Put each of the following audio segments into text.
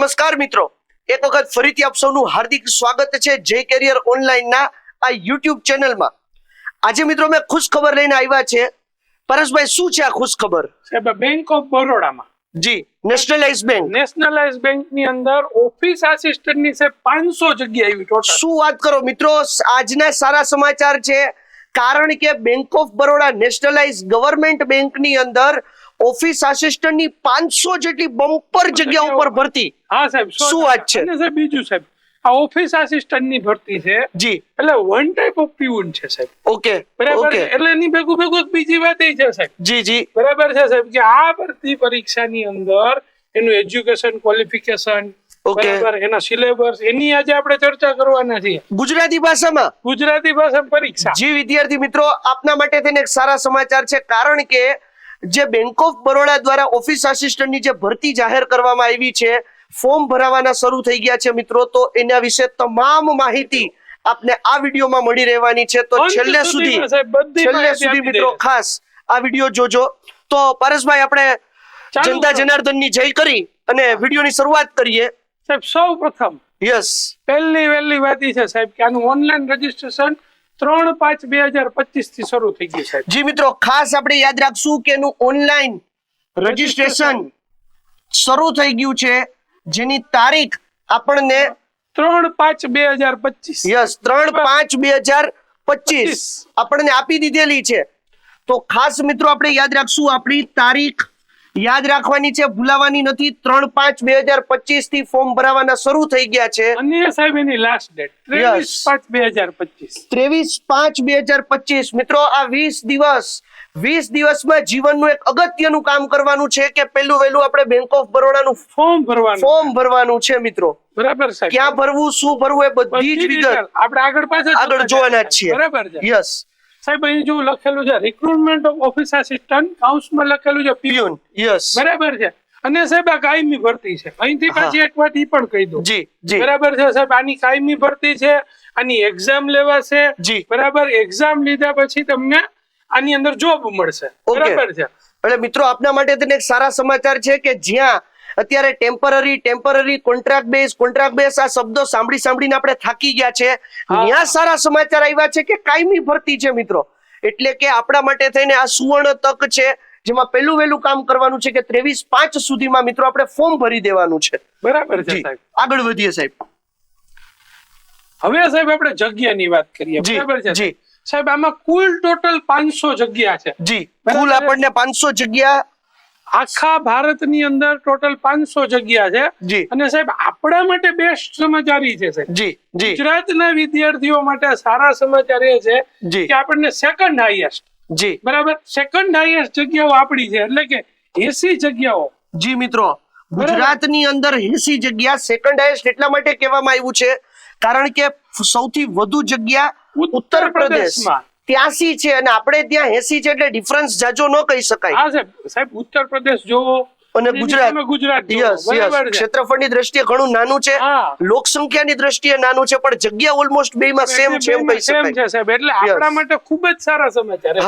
નમસ્કાર મિત્રો, એક વખત ફરીથી આપ સૌનું હાર્દિક સ્વાગત છે જે કેરિયર ઓનલાઈન ના આ યુટ્યુબ ચેનલમાં। આજે મિત્રો મેં ખુશ ખબર લઈને આવ્યા છે। પરેશભાઈ, શું છે આ ખુશ ખબર? સાહેબ, બેંક ઓફ બરોડામાં જી, નેશનલાઇઝ બેંક ની અંદર ઓફિસ આસિસ્ટન્ટ ની છે 500 જગ્યા આવી ટોટલ। શું વાત કરો મિત્રો, આજના સારા સમાચાર છે, કારણ કે bank of Baroda nationalise government bank ની અંદર ઓફિસ આસિસ્ટન્ટ ની 500 જેટલી બમ્પર જગ્યા ઉપર ભરતી। હા સાહેબ, શું વાત છે? અને સાહેબ બીજું સાહેબ, આ ઓફિસ આસિસ્ટન્ટ ની ભરતી છે જી, એટલે વન ટાઈપ ઓફ પીઉન છે સાહેબ। ઓકે બરાબર, એટલે એની ભેગું બીજી વાત એ છે સાહેબ, જી બરાબર છે સાહેબ, કે આ ભરતી પરીક્ષાની અંદર એનું એજ્યુકેશન ક્વોલિફિકેશન, બરાબર, એના સિલેબસ, એની આજે આપણે ચર્ચા કરવાના છીએ ગુજરાતી ભાષામાં પરીક્ષા। જી વિદ્યાર્થી મિત્રો, આપના માટે થઈને એક સારા સમાચાર છે, કારણ કે જે બેંક ઓફ બરોડા દ્વારા ઓફિસ આસિસ્ટન્ટની જે ભરતી જાહેર કરવામાં આવી છે, ફોર્મ ભરાવાના શરૂ થઈ ગયા છે મિત્રો, તો એના વિશે તમામ માહિતી આપને આ વિડીયોમાં મળી રહેવાની છે, તો છેલ્લે સુધી મિત્રો ખાસ આ વિડીયો જોજો। તો પરેશભાઈ, આપણે જનતા જનાર્દનની જય કરી અને વિડીયોની શરૂઆત કરીએ સાહેબ। સૌ પ્રથમ પહેલી વાત એ છે સાહેબ કે આનું ઓનલાઈન રજીસ્ટ્રેશન 3/5/2025 થી શરૂ થઈ ગયું છે। જી મિત્રો, ખાસ આપણે યાદ રાખશું કે એનું ઓનલાઈન રજીસ્ટ્રેશન શરૂ થઈ ગયું છે, જેની તારીખ આપણને 3/5/2025 યસ 3/5/2025 આપણને આપી દીધેલી છે। તો ખાસ મિત્રો આપણે યાદ રાખશું, આપણી તારીખ યાદ રાખવાની છે, ભૂલાવાની નથી। 3/5/2025 થી ફોર્મ ભરાવાના શરૂ થઈ ગયા છે, અને સાહેબ એની લાસ્ટ ડેટ 23/5/2025 23/5/2025 મિત્રો, આ 20 દિવસમાં જીવનનું એક અગત્યનું કામ કરવાનું છે કે પહેલું વહેલું આપણે બેંક ઓફ બરોડાનું ફોર્મ ભરવાનું છે મિત્રો। બરાબર સાહેબ, ક્યાં ભરવું, શું ભરવું, એ બધી જ વિગત આપણે આગળ જોવાના જ છીએ। બરાબર છે યસ સાહેબ, અહીં જો લખેલું છે રિક્રુટમેન્ટ ઓફ ઓફિસ આસિસ્ટન્ટ, કાઉન્સમાં લખેલું છે પીયુન। યસ, બરાબર છે, અને સાહેબ આ કાયમી ભરતી છે। અહીંથી પાછી એક વાત ઈ પણ કહી દઉં, જી બરાબર છે સાહેબ, આની કાયમી ભરતી છે, આની એક્ઝામ લેવાશે, બરાબર, એક્ઝામ લીધા પછી તમને આની અંદર જોબ મળશે, બરાબર છે। એટલે મિત્રો, આપના માટે એક સારા સમાચાર છે કે જ્યાં અત્યારે ટેમ્પરરી કોન્ટ્રાક્ટ બેઝ આ શબ્દો સાંભળીને આપણે થાકી ગયા છે, ત્યાં સારા સમાચાર આવ્યા છે કે કાયમી ભરતી છે મિત્રો। એટલે કે આપણા માટે થઈને આ સુવર્ણ તક છે, જેમાં પહેલું વહેલું કામ કરવાનું છે કે 23/5 સુધીમાં મિત્રો આપણે ફોર્મ ભરી દેવાનું છે। બરાબર છે સાહેબ, આગળ વધીએ સાહેબ। હવે સાહેબ આપણે જગ્યાની વાત કરીએ, બરાબર છે સાહેબ, આમાં કુલ ટોટલ 500 જગ્યા છે। જી, કુલ આપણને 500 જગ્યા આખા ભારતની અંદર ટોટલ 500 જગ્યા છે। અને સાહેબ આપણા માટે બેસ્ટ સમાચાર એ છે સાહેબ, ગુજરાતના વિદ્યાર્થીઓ માટે સારા સમાચાર એ છે કે આપણને સેકન્ડ હાઈએસ્ટ, બરાબર, સેકન્ડ હાઈએસ્ટ જગ્યાઓ આપણી છે, એટલે કે 80 જગ્યાઓ। જી મિત્રો, ગુજરાતની અંદર 80 જગ્યા સેકન્ડ હાઈએસ્ટ એટલા માટે કહેવામાં આવ્યું છે કારણ કે સૌથી વધુ જગ્યા ઉત્તર પ્રદેશમાં 83 છે અને આપણે ત્યાં 80 છે, એટલે ડિફરન્સ જાજો ન કહી શકાય। હા સાહેબ, ઉત્તર પ્રદેશ જોવો અને ગુજરાત ક્ષેત્રફળની દ્રષ્ટિએ ઘણું નાનું છે, લોક સંખ્યાની દ્રષ્ટિએ નાનું છે, પણ જગ્યા ઓલમોસ્ટ બેમાં સેમ છે એમ કહી શકાય સાહેબ। એટલે આપણા માટે ખૂબ જ સારા સમાચાર છે,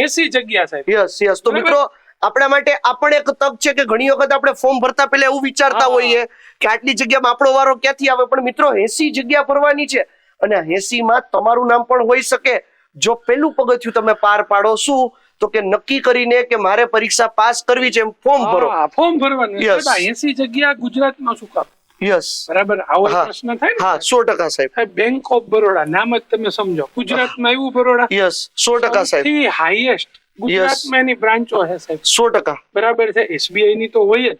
80 જગ્યા સાહેબ। યસ તો મિત્રો, આપણા માટે આ પણ એક તક છે કે ઘણી વખત આપણે ફોર્મ ભરતા પહેલા એવું વિચારતા હોઈએ કે આટલી જગ્યામાં આપણો વારો ક્યાંથી આવે, પણ મિત્રો 80 જગ્યા ભરવાની છે, અને 80 માં તમારું નામ પણ હોઈ શકે જો પેલું પગથિયું તમે પાર પાડો। શું તો કે નક્કી કરીને કે મારે પરીક્ષા પાસ કરવી છે, ફોર્મ ભરવાનું। 80 જગ્યા ગુજરાતમાં શું કામ? યસ, બરાબર, આવો પ્રશ્ન થાય ને? હા, 100% સાહેબ। બેંક ઓફ બરોડા નામ જ તમે સમજો, ગુજરાતમાં આવ્યું બરોડા। યસ, 100% સાહેબ, હાઈએસ્ટ ગુજરાતમાં એની બ્રાન્ચો છે સાહેબ, 100%, બરાબર છે। SBI ની તો હોય જ,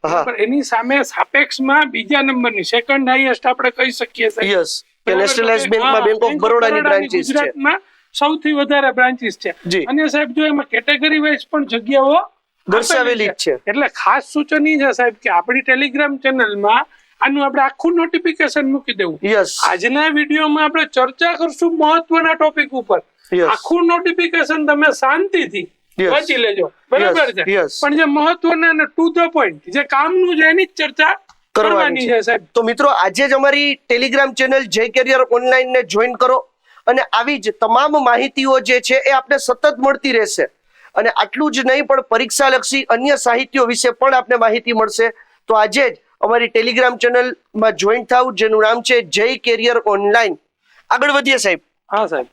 બરાબર, એની સામે સાપેક્ષમાં બીજા નંબરની સેકન્ડ હાઈએસ્ટ આપણે કહી શકીએ સાહેબ। યસ, કે નેશનલાઇઝ બેંકમાં બેંક ઓફ બરોડાની બ્રાન્ચીસ છે, ગુજરાતમાં સૌથી વધારે બ્રાન્ચીસ છે। અને સાહેબ જો એમાં કેટેગરી વાઇઝ પણ જગ્યાઓ દર્શાવેલી છે, એટલે ખાસ સૂચન એ છે સાહેબ કે આપણી ટેલિગ્રામ ચેનલમાં આનું આપણે આખું નોટિફિકેશન મૂકી દેવું। આજના વિડીયોમાં આપણે ચર્ચા કરશું મહત્વના ટોપિક ઉપર, આખું નોટિફિકેશન તમે શાંતિથી વાંચી લેજો, બરાબર છે, પણ જે મહત્વના અને ટુ ધ પોઈન્ટ જે કામનું છે એની જ ચર્ચા કરવાની છે સાહેબ। તો મિત્રો, આજે જ અમારી ટેલિગ્રામ ચેનલ જય કેરિયર ઓનલાઈન ને જોઈન કરો, અને આવી જ તમામ માહિતીઓ જે છે એ આપને સતત મળતી રહેશે। અને આટલું જ નહીં, પણ પરીક્ષા લક્ષી અન્ય સાહિત્યો વિશે પણ આપને માહિતી મળશે। તો આજે જ અમારી ટેલિગ્રામ ચેનલમાં જોઈન થાવ, જેનું નામ છે જય કેરિયર ઓનલાઈન. આગળ વધીએ સાહેબ. હા સાહેબ.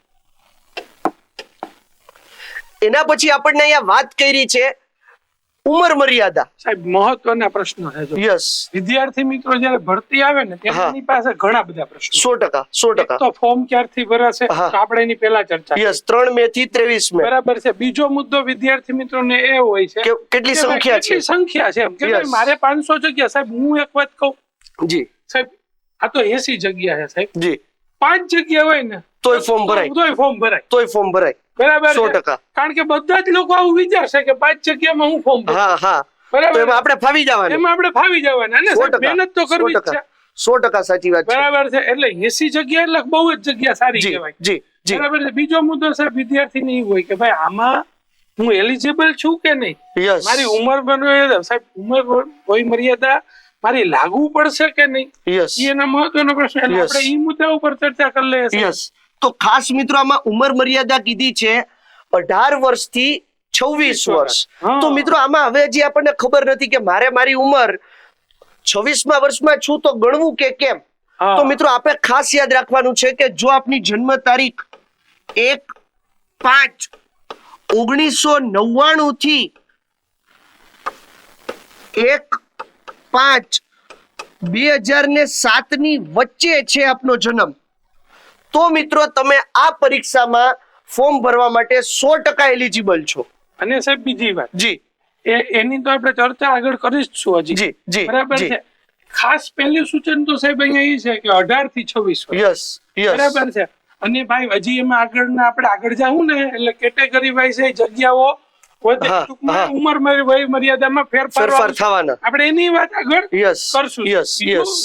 એના પછી આપણને અહીંયા વાત કરી છે ઉંમર મર્યાદા. સાહેબ મહત્વના પ્રશ્નો છે. યસ. વિદ્યાર્થી મિત્રો જયારે ભરતી આવે ને ત્યારે એની પાસે ઘણા બધા પ્રશ્નો. 100%. એક તો ફોર્મ ક્યારથી ભરાશે તો આપણે એની પહેલા ચર્ચા. યસ, 3 મે થી 23 મે. બરાબર છે. બીજો મુદ્દો વિદ્યાર્થી મિત્રોને એ હોય છે કે કેટલી સંખ્યા છે. સંખ્યા છે એમ કે ભાઈ મારે 500 જગ્યા. સાહેબ હું એક વાત કહું. જી સાહેબ, આ તો 80 જગ્યા છે સાહેબ. જી. 5 જગ્યા હોય ને તોય ફોર્મ ભરાય. તોય ફોર્મ ભરાય. બરાબર 100%. કારણ કે બધા જ લોકો આવું વિચારશે કે 5 જગ્યામાં હું ફોર્મ ભરું. હા. બરાબર. એમાં આપણે ફાવી જવાનું. એમાં આપણે ફાવી જવાના અને સાહેબ મહેનત તો કરવી જ છે. 100% સાચી વાત છે. બરાબર છે. એટલે 80 જગ્યા એટલે બહુ જ જગ્યા સારી કહેવાય. જી. બરાબર છે. બીજો મુદ્દો સાહેબ વિદ્યાર્થીને એ હોય કે ભાઈ આમાં હું એલિજિબલ છું કે નહીં. મારી ઉંમર મર્યાદા સાહેબ, ઉંમર કોઈ મર્યાદા મારી લાગુ પડશે કે નહીં. એના મહત્વનો પ્રશ્ન. એટલે આપણે એ મુદ્દા ઉપર ચર્ચા કરી લઈએ. યસ. તો ખાસ મિત્રો આમાં ઉંમર મર્યાદા કીધી છે 18 વર્ષથી 26 વર્ષ. તો મિત્રો આમાં હવે હજી આપણને ખબર નથી કે મારી ઉંમર 26મા વર્ષમાં છું તો ગણવું કે કેમ. તો મિત્રો આપણે ખાસ યાદ રાખવાનું છે કે જો આપની જન્મ તારીખ 1/5/1999 થી 1/5/2007 ની વચ્ચે છે આપનો જન્મ, તો મિત્રો તમે આ પરીક્ષામાં ફોર્મ ભરવા માટે 100% એલિજિબલ છો. અને સાહેબ બીજી વાત જી, એની તો આપણે ચર્ચા આગળ કરીશું હજી. જી. બરાબર છે. ખાસ પહેલું સૂચન તો સાહેબ અહીંયા એ છે કે 18 થી 26 યસ. બરાબર છે. અને ભાઈ હજી એમાં આગળ જાવું ને એટલે કેટેગરી વાઇઝ જગ્યાઓ ઉંમર વય મર્યાદામાં ફેરફાર થવાના. આપણે એની વાત આગળ કરશું.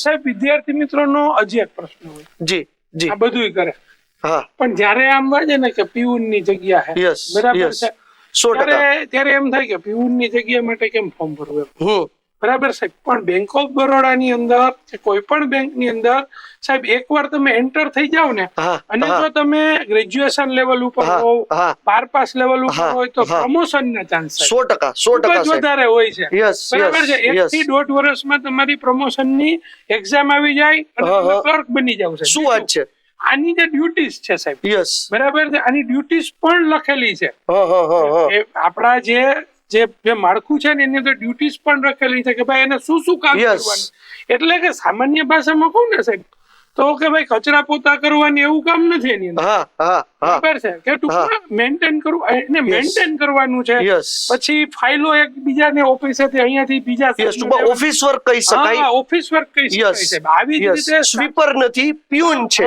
સાહેબ વિદ્યાર્થી મિત્રોનો હજી એક પ્રશ્ન હોય. જી. આ બધું કરે પણ જયારે આમ વાંચે ને કે પીઉન ની જગ્યા છે, બરાબર છે, ત્યારે એમ થાય કે પીઉન ની જગ્યા માટે કેમ ફોર્મ ભરવું. બરાબર સાહેબ. પણ બેંક ઓફ બરોડા ની અંદર કે કોઈ પણ બેંક ની અંદર સાહેબ એકવાર તમે એન્ટર થઈ જાવ ને અને જો તમે ગ્રેજ્યુએશન લેવલ ઉપર હો, 12 પાસ લેવલ ઉપર હોય તો પ્રમોશન ના ચાન્સ 100% વધારે હોય છે. બરાબર છે. 1 થી 1.5 વર્ષમાં તમારી પ્રમોશન ની એક્ઝામ આવી જાય અને તમે ક્લર્ક બની જાવ. શું વાત છે. આની જે ડ્યુટીઝ છે સાહેબ, બરાબર છે, આની ડ્યુટીઝ પણ લખેલી છે. આપણા જે માળખું છે ને એની અંદર ડ્યુટીઝ પણ લખેલી છે કે ભાઈ એને શું કામ કરવાનું. એટલે કે સામાન્ય ભાષામાં કહું ને સાહેબ તો કે ભાઈ કચરા પોતા કરવાની એવું કામ નથી એની અંદર. બરાબર છે કે ટૂંકમાં મેન્ટેન કરવું, એને મેન્ટેન કરવાનું છે. પછી ફાઇલો એકબીજાને ઓફિસેથી અહીંયાથી બીજા ઓફિસ વર્ક કહી શકાય. ઓફિસ વર્ક કહી શકાય છે. આવી જ રીતે સ્વીપર નથી, પ્યુન છે.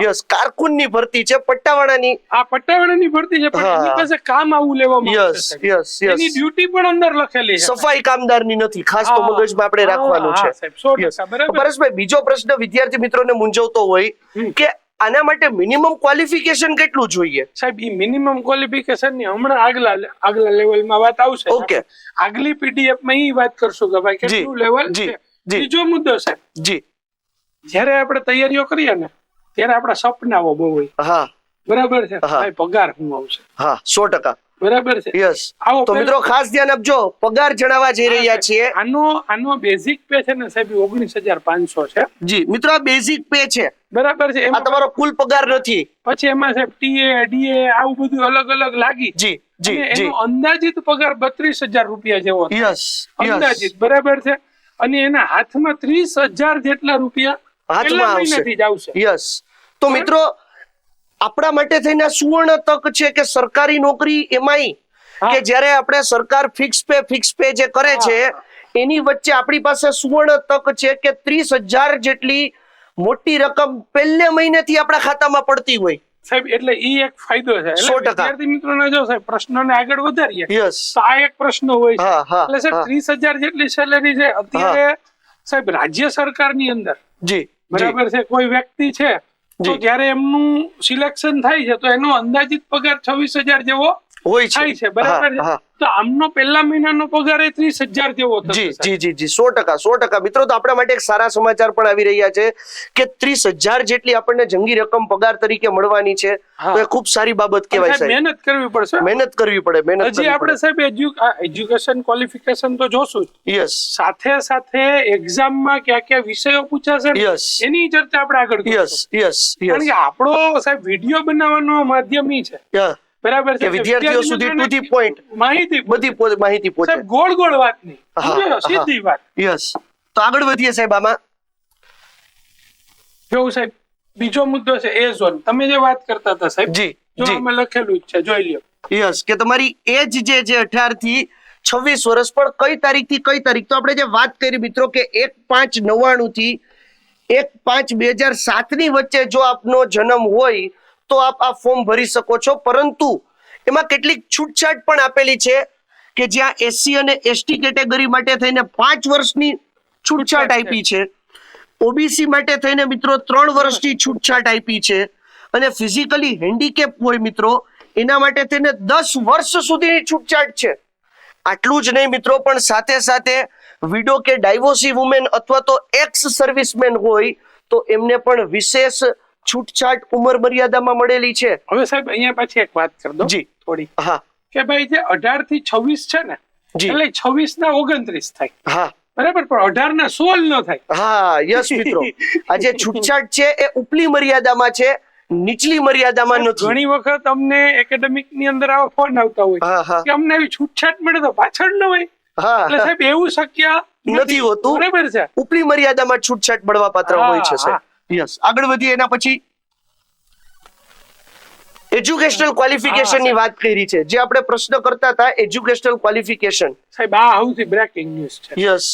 યસ. કારકુનની ભરતી છે, પટ્ટાવાળાની. આ પટ્ટાવાળાની ભરતી છે પણ એની પાસે કામ આવું લેવામાં આવે છે. એની ડ્યુટી પણ અંદર લખેલી છે. સફાઈ કામદારની નથી. ખાસ તો મગજમાં આપણે રાખવાનું છે. પરેશભાઈ, બીજો પ્રશ્ન વિદ્યાર્થી મિત્રો મૂંઝવતો હોય કે આના માટે મિનિમમ ક્વોલિફિકેશન કેટલું જોઈએ. સાહેબ ઈ મિનિમમ ક્વોલિફિકેશન ની હમણાં આગલા લેવલમાં વાત આવશે. ઓકે. આગલી પીડીએફ માં ઈ વાત કરશું કે ભાઈ કેટલું લેવલ છે. બીજો મુદ્દો સાહેબ, જી, જ્યારે આપણે તૈયારીઓ કરીએ ને ત્યારે આપણા સપનાઓ બહુ હોય. બરાબર છે. ભાઈ પગાર શું આવશે. 100%. બરાબર છે. યસ. તો મિત્રો ખાસ ધ્યાન આપજો, પગાર જણાવવા જઈ રહ્યા છીએ. આનો બેઝિક પે છે ને સાહેબ 19,500 છે. જી મિત્રો, આ બેઝિક પે છે. બરાબર છે. આ તમારો કુલ પગાર નથી. પછી એમાં સાહેબ ટીએ ડીએ આવું બધું અલગ અલગ લાગી. જી. એનો અંદાજિત પગાર 32,000 રૂપિયા જેવો. યસ. અંદાજિત. બરાબર છે. અને એના હાથમાં 30,000 જેટલા રૂપિયા હાથમાં આવશે. યસ. તો મિત્રો આપણા માટે થઈને સુવર્ણ તક છે કે સરકારી નોકરી એમાંય કે જ્યારે આપણે સરકાર ફિક્સ પે જે કરે છે એની વચ્ચે આપણી પાસે સુવર્ણ તક છે કે 30,000 જેટલી મોટી રકમ પહેલે મહિનેથી આપણા ખાતામાં પડતી હોય. સાહેબ એટલે ઈ એક ફાયદો છે. 100%. વિદ્યાર્થી મિત્રોને જો સાહેબ પ્રશ્નોને આગળ વધારીએ તો આ એક પ્રશ્ન હોય છે. એટલે સાહેબ 30,000 જેટલી સેલેરી છે અત્યારે સાહેબ રાજ્ય સરકારની અંદર. જી. બરાબર છે. કોઈ વ્યક્તિ છે તો જયારે એમનું સિલેક્શન થાય છે તો એનો અંદાજિત પગાર 26,000 જેવો હોય છે. બરાબર છે. તો આમનો પહેલા મહિનાનો પગાર 30,000 જેવો થશે. જી 100% મિત્રો. તો આપણા માટે એક સારા સમાચાર પણ આવી રહ્યા છે કે 30,000 જેટલી આપણને જંગી રકમ પગાર તરીકે મળવાની છે. તો એ ખૂબ સારી બાબત કહેવાય સાહેબ. મહેનત કરવી પડશે. મહેનત કરવી પડે. હજી આપણે સાહેબ એજ્યુકેશન ક્વોલિફિકેશન તો જોશું જ. યસ. સાથે સાથે એક્ઝામમાં કયા કયા વિષયો પૂછાશે એની ચર્ચા આપણે આગળ કરીશું. યસ. કારણ કે આપણો સાહેબ વિડીયો બનાવવાનો માધ્યમ ઈ છે. બરાબર છે. વિદ્યાર્થીઓ સુધી ટુ ધી પોઈન્ટ માહિતી પહોંચે. ગોળ વાત નહીં, સીધી વાત. યસ. તો આગળ વધીએ સાહેબ આમાં. જો સાહેબ બીજો મુદ્દો છે એ ઝોન. તમે જે વાત કરતા હતા સાહેબ, જી જો આમાં લખેલું જ છે, જોઈ લ્યો. યસ, કે તમારી એજ જે છે 18 થી 26 વર્ષ, પણ કઈ તારીખ થી કઈ તારીખ? તો આપણે જે વાત કરી મિત્રો કે 1/5/99 થી 1/5/2007 ની વચ્ચે જો આપનો જન્મ હોય તો આપ આ ફોર્મ ભરી શકો છો. પરંતુ એમાં કેટલીક છૂટછાટ પણ આપેલી છે કે જ્યાં SC અને ST કેટેગરી માટે થઈને 5 વર્ષની છૂટછાટ આપી છે. OBC માટે થઈને મિત્રો 3 વર્ષની છૂટછાટ આપી છે. અને ફિઝિકલી હેન્ડીકેપ હોય મિત્રો એના માટે થઈને 10 વર્ષ સુધીની છૂટછાટ છે. આટલું જ નહીં મિત્રો, પણ સાથે સાથે વિડો કે ડાયવોર્સી વુમેન અથવા તો એક્સ સર્વિસમેન હોય તો એમને પણ વિશેષ છૂટછાટ ઉંમર મર્યાદામાં મળેલી છે. હવે સાહેબ અહીંયા પાછી એક વાત કરી દો જી થોડી. હા, કે ભાઈ જે 18 થી 26 છે ને, એટલે 26 ના 29 થાય. હા બરાબર, પણ 18 ના 16 ન થાય. હા યસ મિત્રો, આ જે છૂટછાટ છે એ ઉપલી મર્યાદામાં છે, નીચલી મર્યાદામાં નથી. ઘણી વખત અમને એકેડેમિક ની અંદર આવા ફોન આવતા હોય કે અમને આવી છૂટછાટ મળે તો પાછળ ન હોય. એટલે સાહેબ એવું શક્ય નથી હોતું. બરાબર છે. ઉપલી મર્યાદામાં છૂટછાટ મળવા પાત્ર હોય છે સાહેબ. યસ. આગળ વધીએ. એના પછી એજ્યુકેશનલ ક્વોલિફિકેશન ની વાત કરી છે, જે આપણે પ્રશ્ન કરતા હતા. એજ્યુકેશનલ ક્વોલિફિકેશન સાહેબ આ સૌથી બ્રેકિંગ ન્યૂઝ છે. યસ.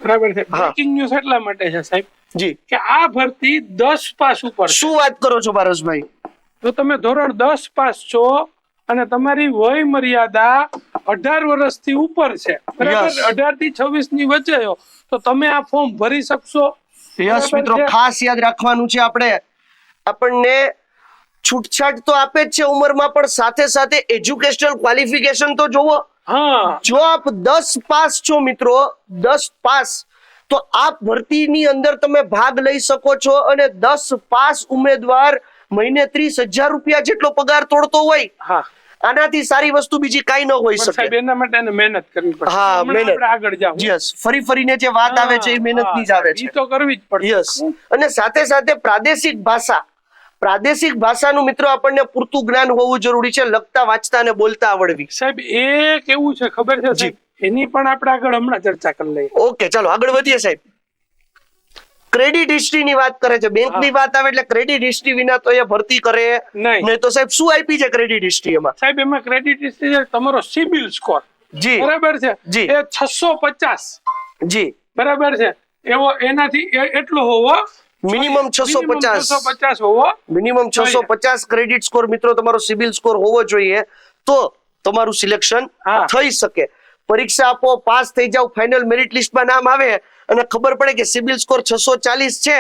બરાબર છે. બ્રેકિંગ ન્યૂઝ એટલા માટે છે સાહેબ જી કે આ ભરતી 10 પાસ ઉપર. શું વાત કરો છો પારસભાઈ? તો તમે ધોરણ 10 પાસ છો અને તમારી વય મર્યાદા 18 વર્ષથી ઉપર છે, બરાબર, 18 થી 26 ની વચ્ચે છો, તો તમે આ ફોર્મ ભરી શકશો. યસ મિત્રો, ખાસ યાદ રાખવાનું છે આપણને છૂટછાટ તો આપે જ છે ઉંમરમાં, પણ સાથે સાથે એજ્યુકેશનલ ક્વોલિફિકેશન તો જોવો. જો આપ 10 પાસ છો મિત્રો, 10 પાસ, તો આપ ભરતીની અંદર તમે ભાગ લઈ શકો છો. અને 10 પાસ ઉમેદવાર મહિને 30,000 રૂપિયા જેટલો પગાર તોડતો હોય, આનાથી સારી વસ્તુ બીજી કાઈ ન હોઈ શકે. એના માટે મહેનત કરવી પડે. હા, મહેનત. આગળ જાઓ. યસ, ફરીને જે વાત આવે છે એ મહેનતની જ આવે છે. એ તો કરવી જ પડે. યસ. અને સાથે સાથે પ્રાદેશિક ભાષાનું મિત્રો આપણને પૂરતું જ્ઞાન હોવું જરૂરી છે, લખતા વાંચતા અને બોલતા આવડવી. સાહેબ એ કેવું છે ખબર છે સાહેબ, એની પણ આપણે આગળ હમણાં ચર્ચા કરી લઈએ. ઓકે, ચાલો આગળ વધીએ સાહેબ. ક્રેડિટ હિસ્ટ્રી ની વાત કરે છે. બેંક ની વાત આવે એટલે ક્રેડિટ હિસ્ટ્રી વિના તો એ ભરતી કરે નહીં. તો સાહેબ શું આપી છે ક્રેડિટ હિસ્ટ્રી? એમાં સાહેબ એમાં ક્રેડિટ હિસ્ટ્રી તમારો સિબિલ સ્કોર, જી બરાબર છે, જી એ 650, જી બરાબર છે, એવો એનાથી એટલો હોવો મિનિમમ 650 હોવો. મિનિમમ 650 ક્રેડિટ સ્કોર મિત્રો તમારો સિબિલ સ્કોર હોવો જોઈએ, તો તમારું સિલેક્શન થઈ શકે. પરીક્ષા આપો, પાસ થઈ જાવ, ફાઇનલ મેરિટ લિસ્ટમાં નામ આવે અને ખબર પડે કે સિબિલ સ્કોર 640 છે,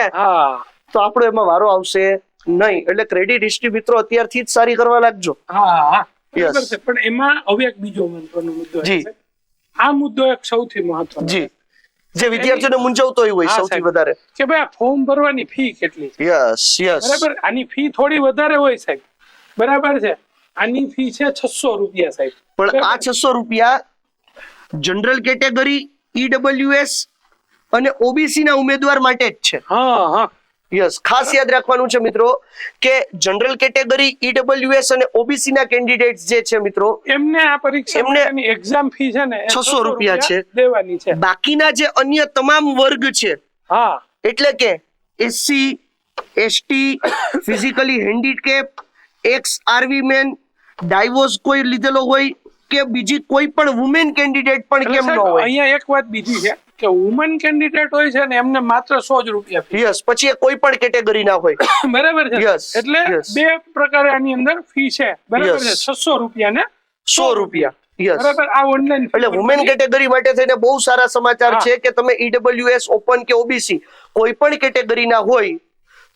તો આપણો એમાં વારો આવશે નહીં. એટલે ક્રેડિટ હિસ્ટ્રી મિત્રો અત્યારથી જ સારી કરવા લાગજો. પણ એમાં હવે એક બીજો મહત્વનો મુદ્દો છે. આ મુદ્દો એક સૌથી મહત્વનો છે, જે વિદ્યાર્થીઓને મૂંઝવતો હોય સૌથી વધારે, કે ભાઈ આ ફોર્મ ભરવાની ફી કેટલી? યસ. બરાબર, આની ફી થોડી વધારે હોય સાહેબ, બરાબર છે. આની ફી છે 600 રૂપિયા સાહેબ. પણ આ 600 રૂપિયા જનરલ કેટેગરી, EWS અને OBC ના ઉમેદવાર માટે જ છે. યસ, ખાસ યાદ રાખવાનું છે મિત્રો કે જનરલ કેટેગરી, EWS અને OBC ના કેન્ડિડેટ્સ જે છે મિત્રો, એમને આ પરીક્ષાની એક્ઝામ ફી છે ને 600 રૂપિયા છે દેવાની છે. બાકીના જે અન્ય તમામ વર્ગ છે, એટલે કે SC, ST, physically handicap, x army main, divorce કોઈ લીધેલો હોય કે બીજી કોઈ પણ વુમેન કેન્ડિડેટ પણ કેમ ન હોય. અહીંયા એક વાત બીજી છે કે વુમન કેન્ડિડેટ હોય છે ને એમને માત્ર 100 જ રૂપિયા ફી. યસ, પછી એ કોઈ પણ કેટેગરી ના હોય. બરાબર છે. એટલે બે પ્રકારે આની અંદર ફી છે, બરાબર છે. 600 રૂપિયા ને 100 રૂપિયા. બરાબર. આ ઓનલાઈન એટલે વુમેન કેટેગરી માટે થઈને બહુ સારા સમાચાર છે કે તમે EWS, ઓપન કે OBC કોઈ પણ કેટેગરી ના હોય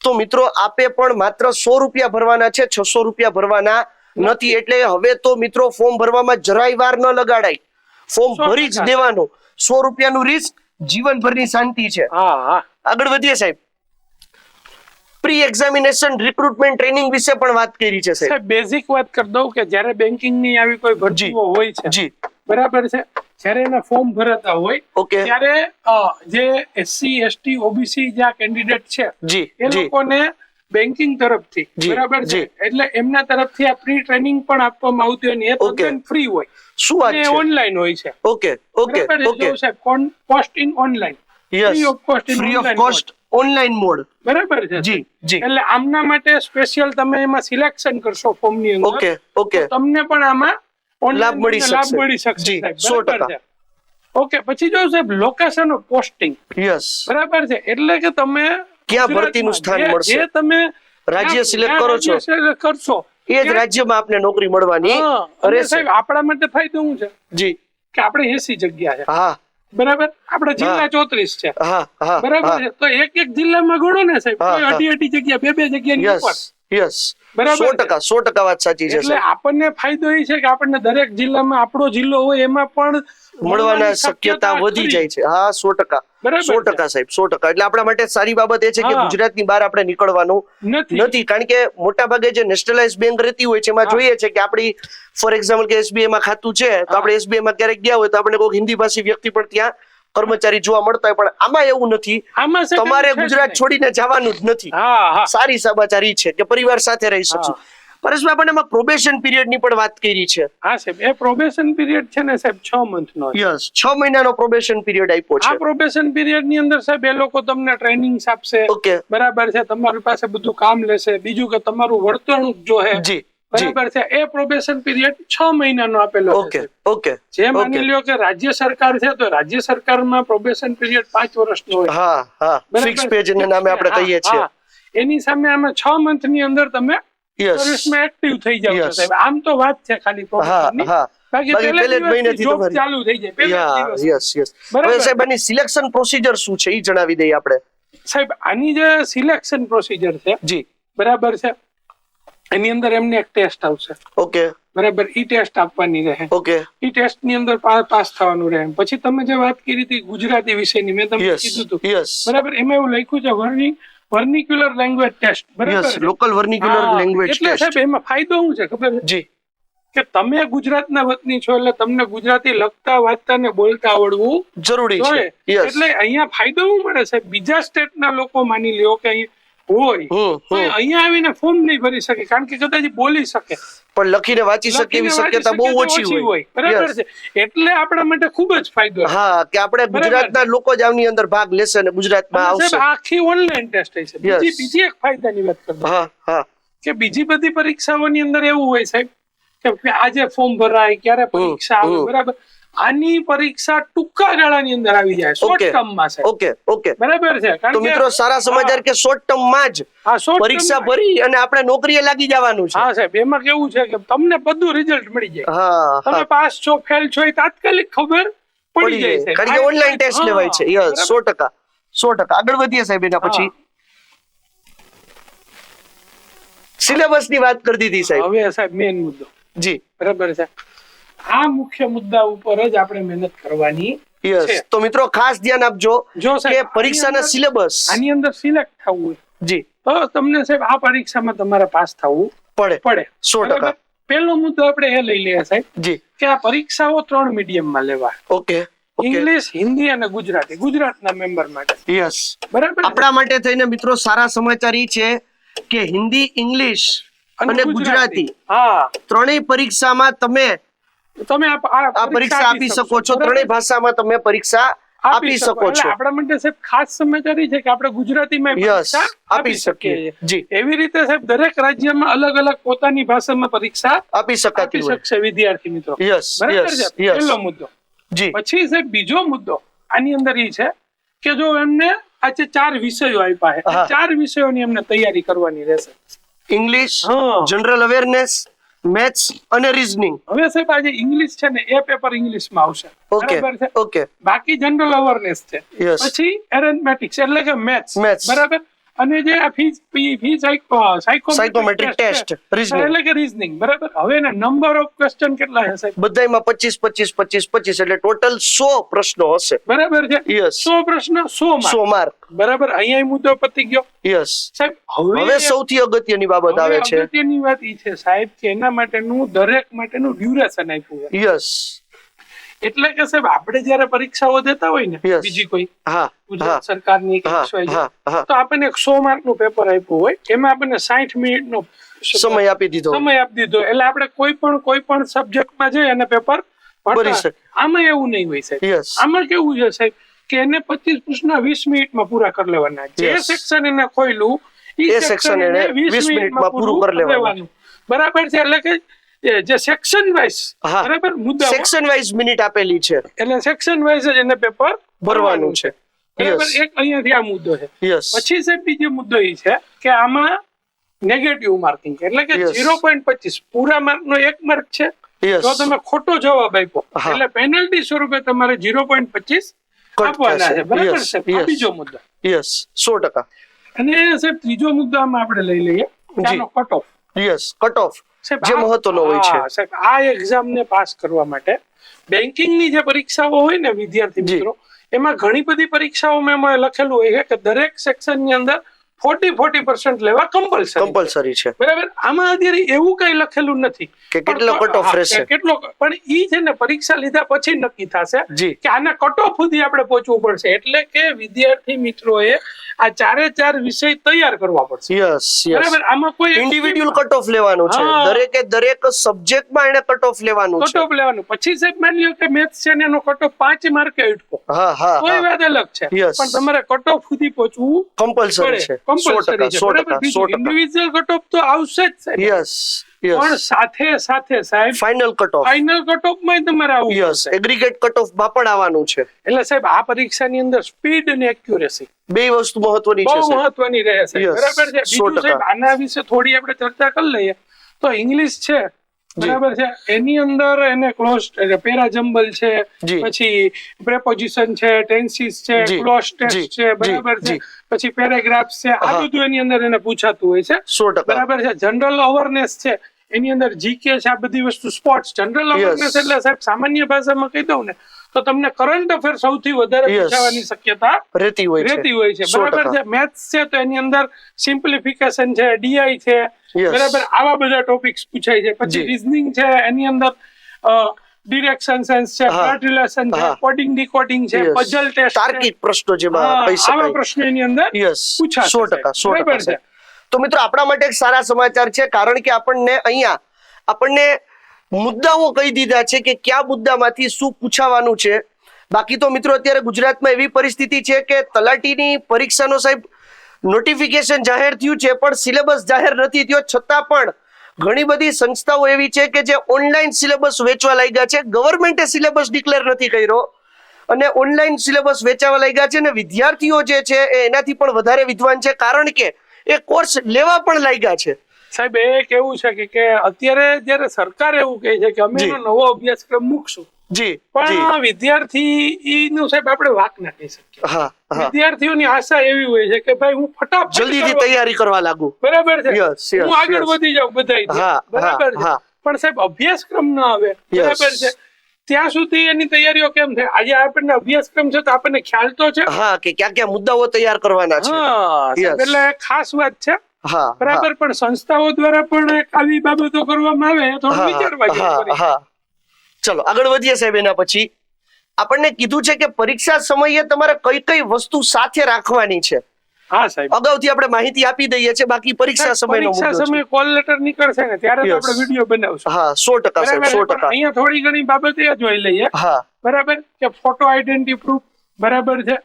તો મિત્રો આપે પણ માત્ર 100 રૂપિયા ભરવાના છે, 600 રૂપિયા ભરવાના નથી. એટલે હવે તો મિત્રો ફોર્મ ભરવામાં જરાય વાર ન લગાડાય, ફોર્મ ભરી જ દેવાનું. 100 રૂપિયાનું રિસ્ક, જીવનભરની શાંતિ છે. આગળ વધીએ સાહેબ. પ્રી એક્ઝામિનેશન રિક્રુટમેન્ટ ટ્રેનિંગ વિશે પણ વાત કરી છે સાહેબ. બેઝિક વાત કરી દઉં કે જ્યારે બેંકિંગ ની આવી કોઈ ભરતીઓ હોય છે, જી બરાબર છે, જ્યારે એના ફોર્મ ભરાતા હોય ઓકે, ત્યારે જે SC ST OBC જ્યાં કેન્ડિડેટ છે જી એ લોકોને બેંકિંગ તરફથી, બરાબર છે, એટલે એમના તરફથી આ પ્રી ટ્રેનિંગ પણ આપવામાં આવતી હોય, એ તદ્દન ફ્રી હોય. શું વાત છે? ઓનલાઈન હોય છે. Okay okay okay, cost in online, free of cost in free of cost online mode, બરાબર છે. જી જી. એટલે આમના માટે સ્પેશિયલ તમે એમાં સિલેક્શન કરશો ફોર્મ ની અંદર, ઓકે ઓકે, તમને પણ આમાં લાભ મળી શકશે. જી, જી 100%. ઓકે, પછી જો સાહેબ લોકેશન ઓફ પોસ્ટિંગ, યસ, બરાબર છે, એટલે કે તમે ક્યાં ભરતીનું સ્થાન મળશે, જે તમે રાજ્ય સિલેક્ટ કરો છો કરશો એ જ રાજ્યમાં આપને નોકરી મળવાની. અરે સાહેબ આપણા માટે ફાયદો શું છે જી કે આપણે 80 જગ્યા છે, હા બરાબર, આપણે જિલ્લા 34 છે, હા હા, બરાબર છે, તો એક જિલ્લામાં ગણો ને સાહેબ, અઢી જગ્યા, બે જગ્યાની ઉપર, યસ, બરાબર 100% વાત સાચી છે. એટલે આપણને ફાયદો એ છે કે આપણને દરેક જિલ્લામાં આપણો જિલ્લો હોય એમાં પણ મળવાના શક્યતા વધી જાય છે. હા 100%, 100% સાહેબ, 100%. એટલે આપણા માટે સારી બાબત એ છે કે ગુજરાતની બહાર આપણે નીકળવાનું નથી, કારણ કે મોટા ભાગે જે નેશનલાઇઝ બેંક રહેતી હોય છે એમાં જોઈએ છે કે આપણી ફોર એક્ઝામ્પલ કે SBI માં ખાતું છે તો આપણે SBI માં ક્યારેક ગયા હોય તો આપણે કોઈ હિન્દી ભાષી વ્યક્તિ પણ ત્યાં કર્મચારી જોવા મળતા હોય, પણ આમાં એવું નથી, તમારે ગુજરાત છોડીને જવાનું જ નથી. સારી સમાચાર એ છે કે પરિવાર સાથે રહી શકશું. પરેશભાઈ આપણે એમાં પ્રોબેશન પીરિયડ ની પણ વાત કરી છે. હા સાહેબ, એ પ્રોબેશન પીરિયડ છે ને સાહેબ 6 મંથ નો. યસ, 6 મહિનાનો પ્રોબેશન પીરિયડ આપ્યો છે. આ પ્રોબેશન પીરિયડ ની અંદર સાહેબ એ લોકો તમને ટ્રેનિંગ્સ આપશે, ઓકે, બરાબર છે, તમારી પાસે બધું કામ લેશે, બીજું કે તમારું વર્તણૂક જો હે, જી બરાબર છે, એ પ્રોબેશન પીરિયડ 6 મહિનાનો આપેલો છે. ઓકે ઓકે, જે માની લ્યો કે રાજ્ય સરકાર છે તો રાજ્ય સરકારમાં પ્રોબેશન પીરિયડ 5 વર્ષનો હોય. હા હા, ફિક્સ પેજ ના નામે આપણે કહીએ છીએ. એની સામે આમાં 6 મંથ ની અંદર તમે સર્વિસમાં એક્ટિવ થઈ જાવ છો સાહેબ. આમ તો વાત છે ખાલી પ્રોબેશનની, બાકી પહેલે જ મહિનાથી જોબ ચાલુ થઈ જાય, પહેલે દિવસ. Yes yes. હવે સાહેબ આની સિલેક્શન પ્રોસિજર શું છે એ જણાવી દઈએ આપણે. સાહેબ આની જે સિલેક્શન પ્રોસિજર છે, જી, બરાબર છે, એની અંદર એમને એક ટેસ્ટ આવશે. ઓકે, બરાબર, ઈ ટેસ્ટ આપવાની રહે. ઓકે, ઈ ટેસ્ટ ની અંદર પાસ થવાનું રહે. પછી તમે જે વાત કરી હતી ગુજરાતી વિષયની, મેં તમને કીધું હતું, બરાબર, એમાં એવું લખ્યું છે વર્નિક્યુલર લેંગ્વેજ ટેસ્ટ, બરાબર, લોકલ વર્નિક્યુલર લેંગ્વેજ ટેસ્ટ. એટલે સાહેબ એમાં ફાયદો શું છે ખબર છે? જી, કે તમે ગુજરાતના વતની છો એટલે તમને ગુજરાતી લખતા વાંચતા ને બોલતા આવડવું જરૂરી છે. એટલે અહીંયા ફાયદો શું મળે છે? બીજા સ્ટેટના લોકો માની લ્યો કે હોય અહીંયા આવીને ફોર્મ નહીં ભરી શકે, કારણ કે કદાચ બોલી શકે પણ લખીને વાંચી શકે એવી શક્યતા બહુ ઓછી હોય, બરાબર છે. એટલે આપણા માટે ખૂબ જ ફાયદો છે. હા, કે આપણે ગુજરાતના લોકો જ આની અંદર ભાગ લેશે અને ગુજરાતમાં આવશે. આખી ઓનલાઈન ટેસ્ટ છે. બીજી એક ફાયદાની વાત કરું, હા હા, કે બીજી બધી પરીક્ષાઓની અંદર એવું હોય સાહેબ કે આજે ફોર્મ ભરાય, ક્યારે પરીક્ષા આવે, બરાબર, આની પરીક્ષા ટૂંકા ગાળાની અંદર આવી જાય, શોર્ટ ટર્મમાં છે. ઓકે ઓકે, બરાબર છે. તો મિત્રો સારા સમાચાર કે શોર્ટ ટર્મમાં જ પરીક્ષા ભરી અને આપણે નોકરીએ લાગી જવાનું છે. હા સાહેબ, એમાં કેવું છે કે તમને બધું રિઝલ્ટ મળી જાય. હા, તમે પાસ છો ફેલ છો એ તાત્કાલિક ખબર પડી જાય છે, કારણ કે ઓનલાઈન ટેસ્ટ લેવાય છે. યસ, 100%, 100%. આગળ વધીએ સાહેબ. એના પછી સિલેબસ ની વાત કરી દીધી સાહેબ. હવે સાહેબ મેઇન મુદ્દો, જી, બરાબર છે, આ મુખ્ય મુદ્દા ઉપર જ આપણે મહેનત કરવાની છે. તો મિત્રો ખાસ ધ્યાન આપજો કે પરીક્ષાના સિલેબસ આની અંદર સિલેક્ટ થવું હોય, જી, તો તમને સાહેબ આ પરીક્ષામાં તમારે પાસ થવું પડે 100%. પહેલો મુદ્દો આપણે એ લઈ લઈએ સાહેબ, જી, કે આ પરીક્ષાઓ 3 મીડિયમમાં લેવા. ઓકે, ઇંગ્લિશ, હિન્દી અને ગુજરાતી, ગુજરાતના મેમ્બર માટે. યસ, બરાબર. આપણા માટે થઈને મિત્રો સારા સમાચાર એ છે કે હિન્દી, ઇંગ્લિશ અને ગુજરાતી, હા, ત્રણેય પરીક્ષામાં તમે આ પરીક્ષા આપી શકો છો. ત્રણેય ભાષામાં તમે પરીક્ષા આપી શકો છો. આપણા માટે સાહેબ ખાસ સમાચાર એ છે કે આપણે ગુજરાતીમાં પરીક્ષા આપી શકીએ. જી, એવી રીતે સાહેબ દરેક રાજ્યમાં અલગ અલગ પોતાની ભાષામાં પરીક્ષા આપી શકશે વિદ્યાર્થી મિત્રો. યસ, બરાબર છે, પહેલો મુદ્દો. જી, પછી સાહેબ બીજો મુદ્દો આની અંદર એ છે કે જો એમને આજે 4 વિષયો આપ્યા છે, 4 વિષયોની એમને તૈયારી કરવાની રહેશે. ઇંગ્લિશ, જનરલ અવેરનેસ, મેથ્સ અને રીઝનિંગ. હવે સાહેબ આજે ઇંગ્લિશ છે ને એ પેપર ઇંગ્લિશમાં આવશે, બરાબર છે. ઓકે, બાકી જનરલ અવેરનેસ છે, પછી એરેન્થમેટિક્સ એટલે કે મેથ્સ, બરાબર, અને જે આ ફી સાયકોમેટ્રિક ટેસ્ટ, રીઝનિંગ એટલે કે રીઝનિંગ, બરાબર. હવે એના નંબર ઓફ ક્વેશ્ચન કેટલા છે સાહેબ? બધાયમાં 25 25 25 25, એટલે ટોટલ 100 પ્રશ્નો હશે. બરાબર છે. યસ, 100 પ્રશ્ન 100 માર્ક. બરાબર. અહીંયા મુદ્દો પતી ગયો. યસ સાહેબ. હવે સૌથી અગત્યની બાબત આવે છે. અગત્યની વાત એ છે સાહેબ કે એના માટેનું દરેક માટેનું ડ્યુરેશન આપ્યું છે. યસ, એટલે કે સાહેબ આપણે જયારે પરીક્ષાઓ દેતા હોય ને Yes. બીજી કોઈ હા ગુજરાત સરકારની કે XYZ, હા. તો આપણને 100 માર્કનું પેપર આપ્યું હોય, એમાં આપણને 60 મિનિટનો સમય આપી દીધો. એટલે આપણે કોઈ પણ સબ્જેક્ટમાં જઈ અને પેપર ભરી શકે. આમાં એવું નહીં હોય સાહેબ. યસ, આમાં કેવું છે સાહેબ કે એને 25 પ્રશ્ન 20 મિનિટમાં પૂરા કરી લેવાના. જે Yes. સેક્શન એને ખોલ્યું એ સેક્શન એને 20 મિનિટમાં પૂરું કરી લેવાનું. બરાબર છે. એટલે કે જે સેક્શન વાઇઝ, હા, બરાબર, મુદ્દા સેક્શન વાઇઝ મિનિટ આપેલી છે, એટલે સેક્શન વાઇઝ જ એને પેપર ભરવાનું છે. બરાબર. Yes. એક અહીંયાથી આ મુદ્દો છે. યસ, પછી સાહેબ બીજો મુદ્દો એ છે કે આમાં નેગેટિવ માર્કિંગ, એટલે કે Yes. 0.25 પૂરા માર્કનો 1 માર્ક છે. યસ, જો તમે ખોટો જવાબ આપ્યો હા. એટલે પેનલ્ટી સ્વરૂપે તમારે 0.25 આપવાના છે. બરાબર Yes, છે. આ yes. બીજો મુદ્દો. યસ, 100%. અને સાહેબ ત્રીજો મુદ્દો આમાં આપણે લઈ લઈએ આનો cut off. Yes, cut off સાહેબ, જે મહત્વનો હોય છે. સાહેબ આ એક્ઝામ ને પાસ કરવા માટે બેન્કિંગની જે પરીક્ષાઓ હોય ને વિદ્યાર્થી જી. મિત્રો, એમાં ઘણી બધી પરીક્ષાઓમાં એમાં લખેલું હોય છે કે દરેક સેક્શનની અંદર 40% લેવા કમ્પલસરી છે. બરાબર. આમાં અત્યારે એવું કઈ લખેલું નથી કે કેટલો કટ ઓફ રહેશે. કેટલો, પણ ઈ છે ને પરીક્ષા લીધા પછી નક્કી થશે જી. કે આના કટ ઓફ સુધી આપણે પહોંચવું પડશે. એટલે કે વિદ્યાર્થી મિત્રોએ આ 4 વિષય તૈયાર કરવા પડશે. Yes, yes. બરાબર. આમાં કોઈ ઇન્ડિવિડ્યુઅલ કટ ઓફ લેવાનું છે. હા. દરેક સબ્જેક્ટમાં એને કટ ઓફ લેવાનું કટ છે. ઓફ લેવાનું. પછી સાહેબ માની લ્યો કે મેથ્સ છે ને એનો કટ ઓફ 5 માર્કે અટકો, હા હા કોઈ વાત અલગ છે. Yes. પણ તમારે કટ ઓફ સુધી પહોંચવું કમ્પલસરી છે. કમ્પલસરી છે. 100%, બરાબર. 100%. ઇન્ડિવિડ્યુઅલ કટ ઓફ તો આવશે જ સાહેબ. યસ, પણ યસ. સાથે સાહેબ final cut off. Final cut off માં તમારે આવવું યસ, પડશે. એગ્રીગેટ કટ ઓફ માં પણ આવવાનું છે. એટલે સાહેબ આ પરીક્ષાની અંદર સ્પીડ અને એક્યુરેસી બે વસ્તુ મહત્વની છે, બહુ સાહેબ. મહત્વની રહે છે. Yes, બરાબર છે. બીજું 100%. સાહેબ આના વિશે થોડી આપણે ચર્ચા કરી લઈએ તો ઇંગ્લિશ છે, બરાબર છે, એની અંદર એને ક્લોઝ પેરાજમ્બલ છે, જી. પછી પ્રેપોઝિશન છે, ટેન્સીસ છે, જી. ક્લોઝ જી. ટેસ્ટ છે, બરાબર છે, જી. પછી પેરેગ્રાફ્સ છે. આ હા. બધું એની અંદર એને પૂછાતું હોય છે. 100%. બરાબર છે. જનરલ અવેરનેસ છે, એની અંદર જીકે છે, આ બધી વસ્તુ. સ્પોર્ટ્સ, જનરલ અવેરનેસ એટલે સાહેબ સામાન્ય ભાષામાં કહી દઉં ને તો તમને કરંટ અફેર સૌથી વધારે Yes. પૂછાવાની શક્યતા રહેતી હોય છે. બરાબર 100%. છે. મેથ્સ છે તો એની અંદર સિમ્પ્લિફિકેશન છે, ડીઆઈ છે, Yes. બરાબર, આવા બધા ટોપિક્સ પૂછાય છે. પછી જી. રીઝનિંગ છે, એની અંદર ડિરેક્શન સેન્સ છે, હા. બ્લડ રિલેશન છે, હા. કોડિંગ ડીકોડિંગ છે, Yes. પઝલ ટેસ્ટ છે. તાર્કિક પ્રશ્નો જેમાં કહી આવા શકાય. પ્રશ્નો એની અંદર યસ, પૂછાશે 100%, સાહેબ. બરાબર 100%. છે. તો મિત્રો આપણા માટે એક સારા સમાચાર છે, કારણ કે આપણને મુદ્દાઓ કહી દીધા છે કે કયા મુદ્દામાંથી શું પૂછાવાનું છે. બાકી તો મિત્રો અત્યારે ગુજરાતમાં એવી પરિસ્થિતિ છે કે તલાટીની પરીક્ષાનો સાહેબ નોટિફિકેશન જાહેર થયું છે, પણ સિલેબસ જાહેર નથી થયો. છતાં પણ ઘણી બધી સંસ્થાઓ એવી છે કે જે ઓનલાઈન સિલેબસ વેચવા લાગ્યા છે. ગવર્મેન્ટે સિલેબસ ડિક્લેર નથી કર્યો અને ઓનલાઈન સિલેબસ વેચાવા લાગ્યા છે, અને વિદ્યાર્થીઓ જે છે એ એનાથી પણ વધારે વિદ્વાન છે, કારણ કે એ કોર્સ લેવા પણ લાગ્યા છે. સાહેબ એ કેવું છે કે અત્યારે જયારે સરકાર એવું કહે છે કે અમે જી. એનો નવો અભ્યાસક્રમ મૂકશું, જી, જી. પણ વિદ્યાર્થી નું સાહેબ આપણે વાક ના કહી શકીએ. હા, હા. વિદ્યાર્થીઓની આશા એવી હોય છે કે ભાઈ હું ફટાફટ જલ્દીથી કરવા- તૈયારી કરવા લાગુ. બરાબર છે. Yes, yes, હું આગળ yes. વધી જાઉં બધાય હા, બરાબર છે. હા. પણ સાહેબ અભ્યાસક્રમ ના આવે, Yes. બરાબર છે, ત્યાં સુધી એની તૈયારીઓ કેમ થાય? આજે આપણને અભ્યાસક્રમ છે તો આપણને ખ્યાલ તો છે. હા, કે ક્યાં ક્યાં મુદ્દાઓ તૈયાર કરવાના છે. હા સાહેબ, Yes. એટલે ખાસ વાત છે. હા, બરાબર. પણ સંસ્થાઓ દ્વારા પણ એક આવી બાબતો કરવામાં આવે એ થોડું હા, વિચારવા જેવું હા, કરી. હા. ચલો આગળ વધીએ સાહેબ. એના પછી આપણને કીધું છે કે પરીક્ષા સમયે તમારે કઈ કઈ વસ્તુ સાથે રાખવાની છે. હા સાહેબ. અગાઉથી આપણે માહિતી આપી દઈએ છીએ, બાકી પરીક્ષા સમયનો પરીક્ષા મુદ્દો છે. સમયે કોલ લેટર નીકળશે ને ત્યારે તો Yes. આપણે વિડીયો બનાવશું. હા, 100% સાહેબ, બરાબર. પણ 100%. અહીંયા થોડી ઘણી બાબત એ જોઈ લઈએ. હા, બરાબર કે ફોટો આઈડેન્ટિટી પ્રૂફ, બરાબર છે,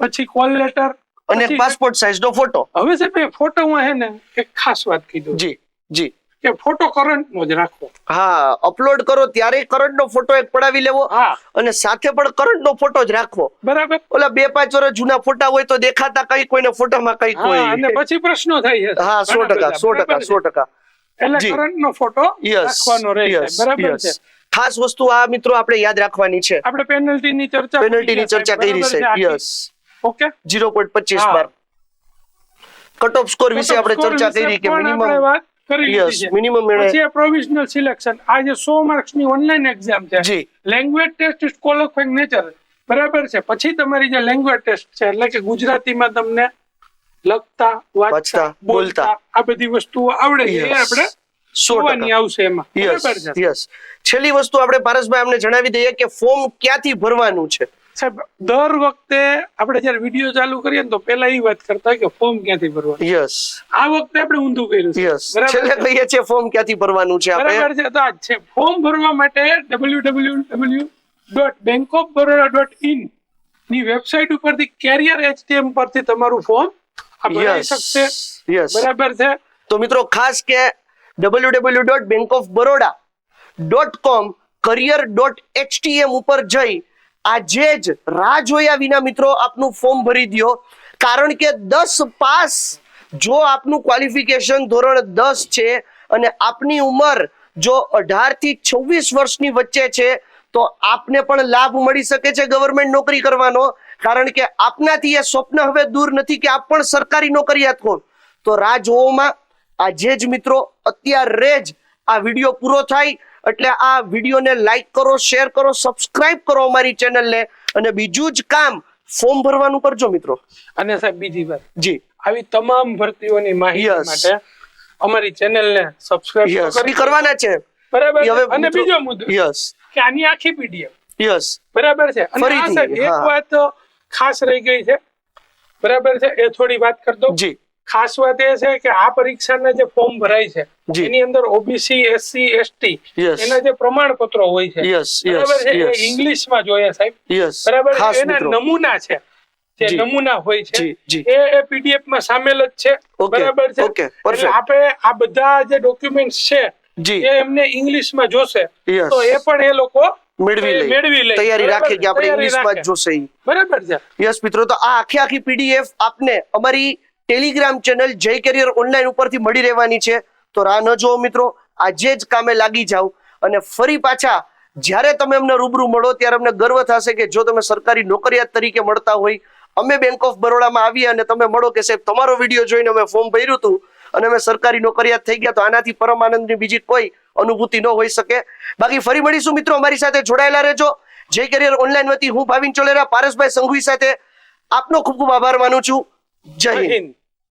પછી કોલ લેટર અને પાસપોર્ટ સાઇઝ નો ફોટો. હવે સાહેબ એ ફોટોમાં હે ને એક ખાસ વાત કીધું જી, જી. કે ફોટો કરંટ નો જ રાખવો. હા, અપલોડ કરો ત્યારે કરંટ નો ફોટો એક પડાવી લેવો, હા અને સાથે પણ કરંટ નો ફોટો જ રાખવો. બરાબર. ઓલા 2-5 વર્ષ જૂના ફોટા હોય તો દેખાતા કઈ કોઈને ફોટામાં કઈ હા, અને કોઈ. પછી પ્રશ્નો થાય છે. હા, 100%, 100%, 100%. એટલે જી. કરંટ નો ફોટો Yes, રાખવાનો રહે છે. yes, બરાબર yes. છે. ખાસ વસ્તુ આ મિત્રો આપણે યાદ રાખવાની છે. આપણે પેનલ્ટીની ચર્ચા પેનલ્ટીની ચર્ચા કરી છે. Yes, okay. 0.25 હા. બાર. કટ ઓફ સ્કોર વિશે આપણે ચર્ચા કરી કે મિનિમમ વાત કરી લીધી છે. મિનિમમ પછી આ પ્રોવિઝનલ સિલેક્શન, આ જે 100 માર્ક્સની ઓનલાઈન એક્ઝામ છે, જી language test is qualifying nature, બરાબર છે. પછી તમારી જે લેંગ્વેજ ટેસ્ટ છે, એટલે કે ગુજરાતીમાં તમને લખતા વાંચતા બોલતા આ બધી વસ્તુઓ આવડે છે, એ આપણે જોવાની આવશે એમાં, બરાબર છે. યસ. છેલ્લી વસ્તુ આપણે પારસભાઈ અમને જણાવી દઈએ કે ફોર્મ ક્યાંથી ભરવાનું છે. સાહેબ, દર વખતે આપણે જયારે વિડીયો ચાલુ કરીએ ને તો પેલા એ વાત કરતા કે ફોર્મ ક્યાંથી ભરવાનું. યસ. આ વખતે આપણે ઊંધું કર્યું છે. યસ. છેલ્લે કહીએ છીએ ફોર્મ ક્યાંથી ભરવાનું છે આપણે. બરાબર છે. તો આ છે ફોર્મ ભરવા માટે www.bankofbaroda.in ની વેબસાઇટ ઉપરથી કેરિયર HTM પરથી તમારું ફોર્મ ભરાઈ શકશે. બરાબર છે. તો મિત્રો ખાસ કે www.bankofbaroda.com career.htm ઉપર જઈ આજે જ રાહ જોયા વિના મિત્રો આપનું ફોર્મ ભરી દો. કારણ કે 10 પાસ જો આપનું ક્વોલિફિકેશન ધોરણ 10 છે અને આપની ઉંમર જો 18 થી 26 વર્ષની વચ્ચે છે તો આપને પણ લાભ મળી શકે છે ગવર્મેન્ટ નોકરી કરવાનો. કારણ કે આપનાથી એ સ્વપ્ન હવે દૂર નથી કે આપ પણ સરકારી નોકરિયાત હો. તો રાહ જોવામાં આજે જ મિત્રો, અત્યારે જ આ વિડીયો પૂરો થાય એટલે આ વિડીયોને લાઈક કરો, શેર કરો, સબસ્ક્રાઇબ કરો અમારી ચેનલને, અને બીજું જ કામ ફોર્મ ભરવાનું કરજો મિત્રો. અને સાહેબ બીજી વાત, જી આવી તમામ ભરતીઓની માહિતી માટે અમારી ચેનલને સબસ્ક્રાઇબ કરવાના છે. બરાબર. અને બીજો મુદ્દો કે આની આખી PDF. બરાબર છે. અને આ સાહેબ એક વાત ખાસ રહી ગઈ છે, બરાબર છે, એ થોડી વાત કર દો. જી. ખાસ વાત એ છે કે આ પરીક્ષાના જે ફોર્મ ભરાય છે એની અંદર OBC, SC, ST એના જે પ્રમાણપત્રો હોય છે, બરાબર છે, એ ઇંગ્લિશમાં જોઈએ સાહેબ. બરાબર. એના નમૂના છે, જે નમૂના હોય છે એ PDF માં સામેલ જ છે. બરાબર છે. એટલે આપણે આ બધા જે ડોક્યુમેન્ટ્સ છે એ એમને ઇંગ્લિશમાં જોશે તો એ પણ એ લોકો મેળવી લે, તૈયારી રાખે કે આપણે ઇંગ્લિશમાં જ જોશે. બરાબર છે. યસ મિત્રો, તો આ આખી PDF આપને અમારી ટેલિગ્રામ ચેનલ જય કેરિયર ઓનલાઈન ઉપરથી મળી રહેવાની છે. તો રાહ ન જોવો મિત્રો, આજે જ કામે લાગી જાઓ. અને ફરી પાછા જ્યારે તમે અમને રૂબરૂ મળો ત્યારે અમને ગર્વ થશે કે જો તમે સરકારી નોકરિયાત તરીકે મળતા હોય, અમે બેંક ઓફ બરોડામાં આવીએ અને તમે મળો કે સાહેબ તમારો વિડીયો જોઈને અમે ફોર્મ ભર્યું હતું અને અમે સરકારી નોકરિયાત થઈ ગયા, તો આનાથી પરમ આનંદની બીજી કોઈ અનુભૂતિ ન હોઈ શકે. બાકી ફરી મળીશું મિત્રો, અમારી સાથે જોડાયેલા રહેજો. જય કેરિયર ઓનલાઈન વતી હું ભાવિન ચોલેરા પારસભાઈ સંઘવી સાથે આપનો ખૂબ ખૂબ આભાર માનું છું. જય હિન્દ.